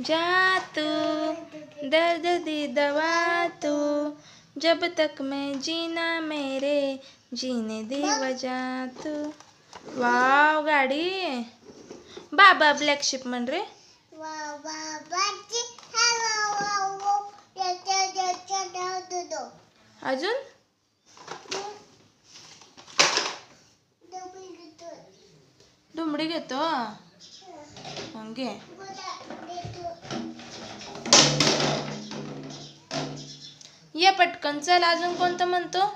जा तू, दर्द दी दवा तू, जब तक मैं जीना मेरे जीने दी वजह तू. वाव गाडी. बाबा ब्लॅक शिप म्हण रे. अजून दुमडी घेतो. घे. ये पटकन चल. अजून कोणतं म्हणतो?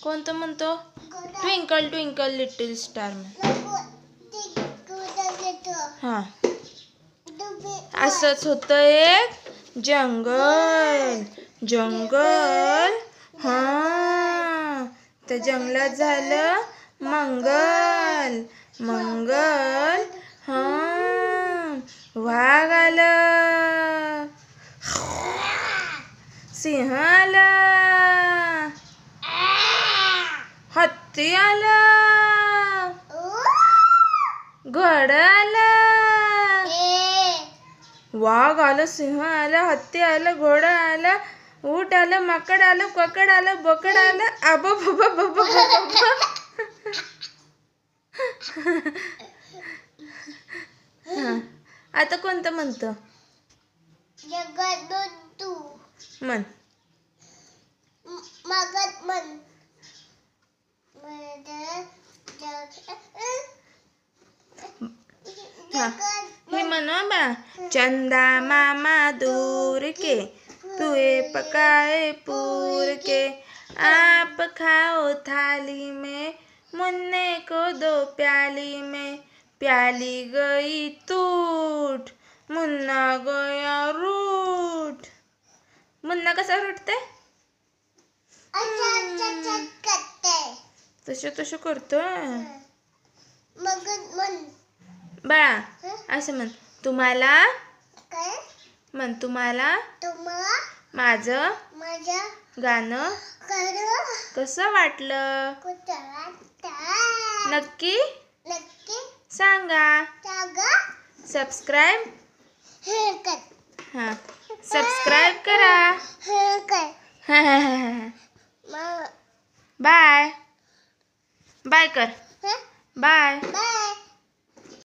कोणतं म्हणतो? Twinkle twinkle little star. हा असंच होतं एक जंगल. जंगल. हा त्या जंगलात झालं मंगल. मंगल. हा वाघ आलं. सिंह आला. हत्ती आला. घोडा आला. वाघ आलं. सिंह आला. हत्ती आलं. घोडा आला. ऊंट आलं. माकड आलं. कोकड आलं. बोकड आलं. आबो बाबा बाबा. आता कोणतं म्हणतो? म्हण. हे म्हणो बा. चंदा मामा दूर के, पुए पकाए पूर के, आप खाओ थाली में, मुन्ने को दो प्याली में. प्याली गई टूट, मुन्ना गया रूट. मुन्ना कसा रुटते? तसं करतो. बाळा असं म्हण. तुम्हाला म्हण. तुम्हाला माझं गाणं कसं वाटलं नक्की सांगा. सबस्क्राईब. हां सबस्क्राईब करा. बाय. बाय कर. बाय.